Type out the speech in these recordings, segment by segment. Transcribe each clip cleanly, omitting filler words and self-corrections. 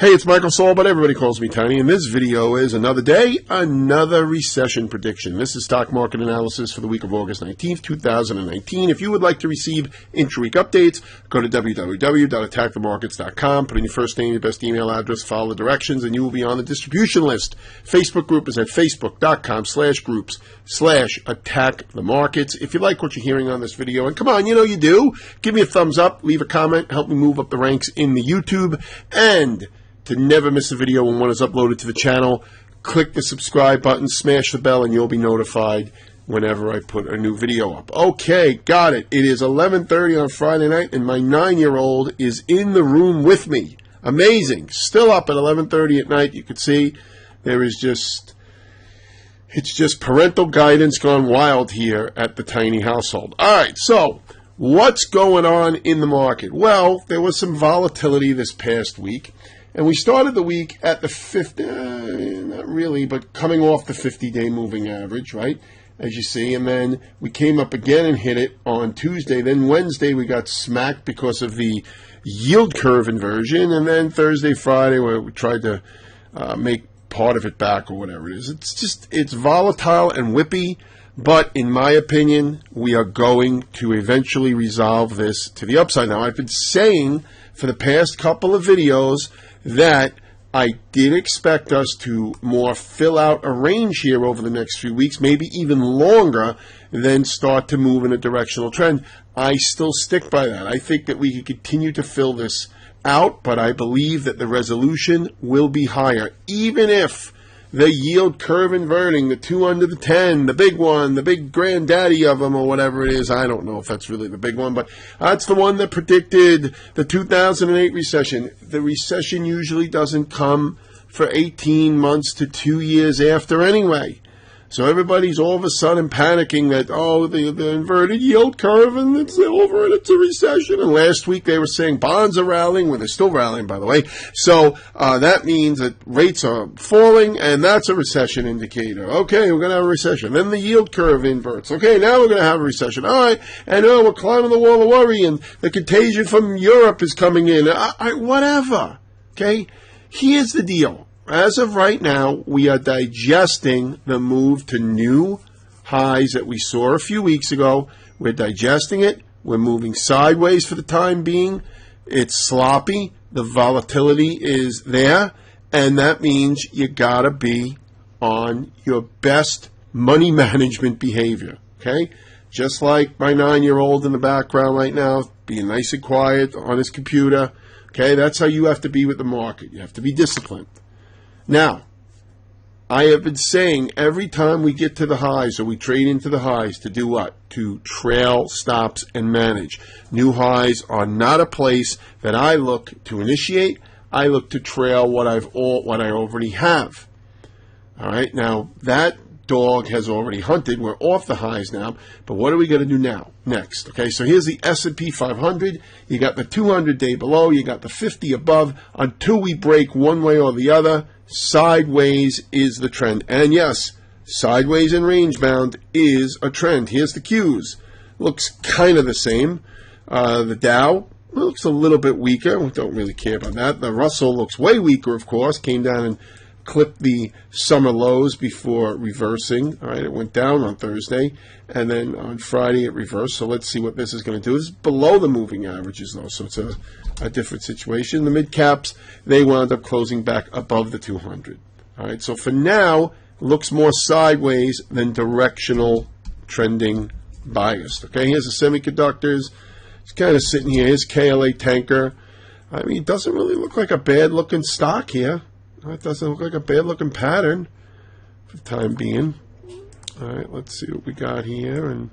Hey, it's Michael Saul, but everybody calls me Tiny, and this video is another day, another recession prediction. This is stock market analysis for the week of August 19th, 2019. If you would like to receive intra-week updates, go to www.attackthemarkets.com, put in your first name, your best email address, follow the directions, and you will be on the distribution list. Facebook group is at facebook.com/groups/attackthemarkets. If you like what you're hearing on this video, and come on, you know you do, give me a thumbs up, leave a comment, help me move up the ranks in the YouTube, and to never miss a video when one is uploaded to the channel, click the subscribe button, smash the bell, and you'll be notified whenever I put a new video up. Okay, got it. It is 11:30 on Friday night, and my 9-year-old is in the room with me. Amazing. Still up at 11:30 at night. You can see there is it's just parental guidance gone wild here at the tiny household. All right, so what's going on in the market? Well, there was some volatility this past week. And we started the week at the 50, not really, but coming off the 50-day moving average, right, as you see. And then we came up again and hit it on Tuesday. Then Wednesday we got smacked because of the yield curve inversion. And then Thursday, Friday, where we tried to make part of it back or whatever it is. It's volatile and whippy. But in my opinion, we are going to eventually resolve this to the upside. Now, I've been saying for the past couple of videos that I did expect us to more fill out a range here over the next few weeks, maybe even longer, then start to move in a directional trend. I still stick by that. I think that we can continue to fill this out, but I believe that the resolution will be higher, even if the yield curve inverting, the 2 under the 10, the big one, the big granddaddy of them, or whatever it is. I don't know if that's really the big one, but that's the one that predicted the 2008 recession. The recession usually doesn't come for 18 months to 2 years after anyway. So everybody's all of a sudden panicking that, oh, the inverted yield curve and it's over and it's a recession. And last week they were saying bonds are rallying, well, they're still rallying, by the way. So that means that rates are falling, and that's a recession indicator. Okay, we're going to have a recession. Then the yield curve inverts. Okay, now we're going to have a recession. All right, and we're climbing the wall of worry, and the contagion from Europe is coming in. Whatever. Okay, here's the deal. As of right now, we are digesting the move to new highs that we saw a few weeks ago. We're digesting it. We're moving sideways for the time being. It's sloppy. The volatility is there. And that means you got to be on your best money management behavior. Okay? Just like my 9-year-old in the background right now, being nice and quiet on his computer. Okay? That's how you have to be with the market. You have to be disciplined. Now, I have been saying every time we get to the highs or we trade into the highs to do what? To trail stops and manage. New highs are not a place that I look to initiate. I look to trail what I already have. All right, now that dog has already hunted. We're off the highs now, but what are we going to do now? Next, okay, so here's the S&P 500. You got the 200-day below. You got the 50 above. Until we break one way or the other, sideways is the trend. And yes, sideways and range bound is a trend. Here's the Qs. Looks kind of the same. The Dow looks a little bit weaker. We don't really care about that. The Russell looks way weaker, of course. Came down and clipped the summer lows before reversing. All right, it went down on Thursday, and then on Friday it reversed. So let's see what this is going to do. This is below the moving averages, though, so it's a different situation. The mid-caps, they wound up closing back above the 200. All right, so for now, looks more sideways than directional trending biased. Okay, here's the semiconductors. It's kind of sitting here. Here's KLA Tanker. I mean, it doesn't really look like a bad-looking stock here. It doesn't look like a bad-looking pattern for the time being. All right, let's see what we got here. And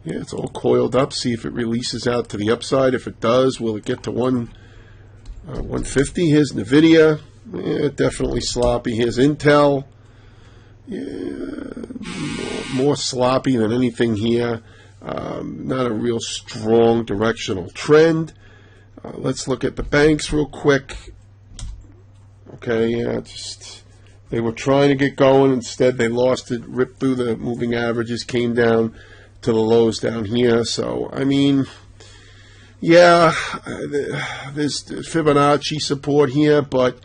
yeah, it's all coiled up. See if it releases out to the upside. If it does, will it get to 150? Here's NVIDIA. Yeah, definitely sloppy. Here's Intel. Yeah, more sloppy than anything here. Not a real strong directional trend. Let's look at the banks real quick. Okay, yeah, they were trying to get going. Instead, they lost it, ripped through the moving averages, came down to the lows down here. So, I mean, Yeah, there's Fibonacci support here, but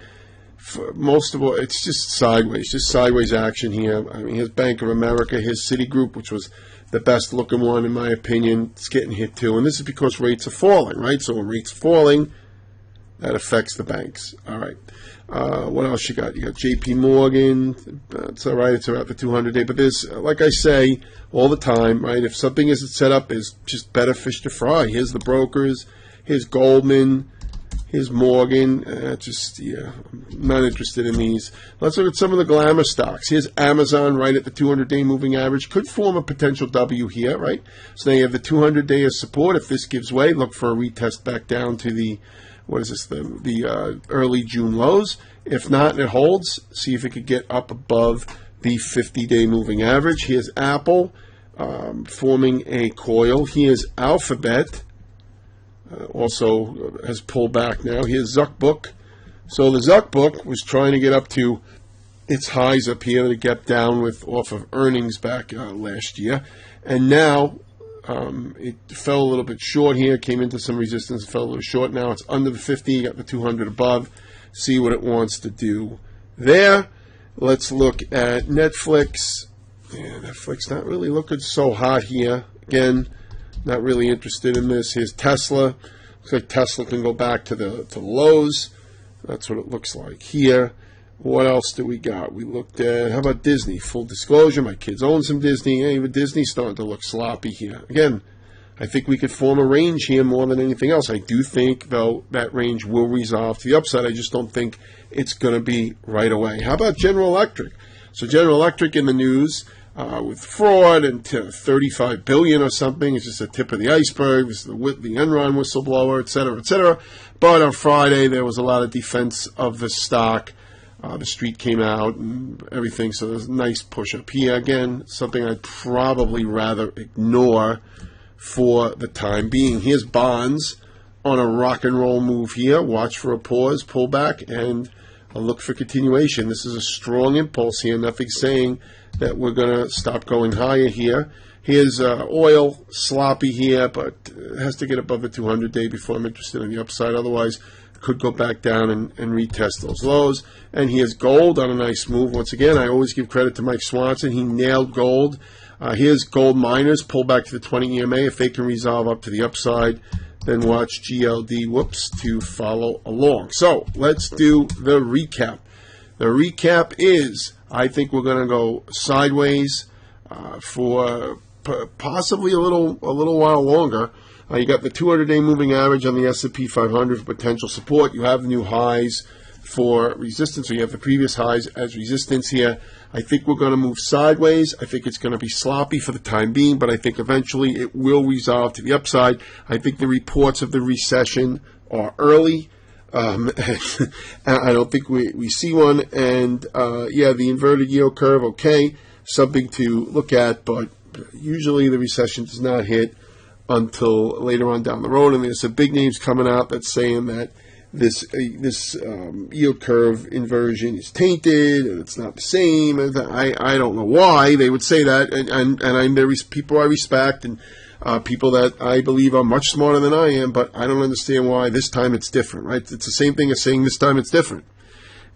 for most of all, it's just sideways action here. I mean, here's Bank of America, here's Citigroup, which was the best looking one in my opinion. It's getting hit too, and this is because rates are falling, right? So when rates are falling, that affects the banks. All right. What else you got? You got J.P. Morgan. It's all right. It's around the 200-day. But there's, like I say all the time, right? If something isn't set up, there's just better fish to fry. Here's the brokers. Here's Goldman. Here's Morgan. I'm not interested in these. Let's look at some of the glamour stocks. Here's Amazon right at the 200-day moving average. Could form a potential W here, right? So now you have the 200-day of support. If this gives way, look for a retest back down to the the early June lows. If not, and it holds, see if it could get up above the 50-day moving average. Here's Apple forming a coil. Here's Alphabet, also has pulled back now. Here's Zuckbook. So the Zuckbook was trying to get up to its highs up here that it kept down with off of earnings back last year, and now it fell a little bit short here, came into some resistance, fell a little short. Now it's under the 50, got the 200 above. See what it wants to do there. Let's look at Netflix. Yeah, Netflix not really looking so hot here. Again, not really interested in this. Here's Tesla. Looks like Tesla can go back to the lows. That's what it looks like here. What else do we got? We looked at, how about Disney? Full disclosure, my kids own some Disney. Yeah, even Disney's starting to look sloppy here. Again, I think we could form a range here more than anything else. I do think, though, that range will resolve to the upside. I just don't think it's going to be right away. How about General Electric? So General Electric in the news with fraud and $35 billion or something. It's just a tip of the iceberg. This is the Enron whistleblower, et cetera, et cetera. But on Friday, there was a lot of defense of the stock. The street came out and everything, so there's a nice push up here. Again, something I'd probably rather ignore for the time being. Here's bonds on a rock and roll move here. Watch for a pause, pullback, and a look for continuation. This is a strong impulse here. Nothing saying that we're going to stop going higher here. Here's oil, sloppy here, but it has to get above the 200-day before I'm interested in the upside. Otherwise, could go back down and retest those lows. And here's gold on a nice move. Once again, I always give credit to Mike Swanson. He nailed gold. Here's gold miners, pull back to the 20 EMA. If they can resolve up to the upside, then watch GLD, to follow along. So let's do the recap. The recap is, I think we're going to go sideways for possibly a little while longer. You got the 200-day moving average on the S&P 500 for potential support. You have new highs for resistance, so you have the previous highs as resistance here. I think we're going to move sideways. I think it's going to be sloppy for the time being, but I think eventually it will resolve to the upside. I think the reports of the recession are early. I don't think we see one. And, the inverted yield curve, okay, something to look at, but usually the recession does not hit until later on down the road, and there's some big names coming out that's saying that this yield curve inversion is tainted and it's not the same. And I don't know why they would say that, and there's people I respect and people that I believe are much smarter than I am, but I don't understand why this time it's different, right? It's the same thing as saying this time it's different,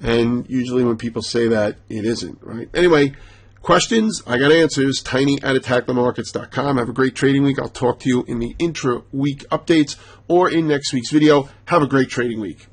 and usually when people say that, it isn't, right? Anyway. Questions? I got answers. Tiny@attackthemarkets.com. Have a great trading week. I'll talk to you in the intra-week updates or in next week's video. Have a great trading week.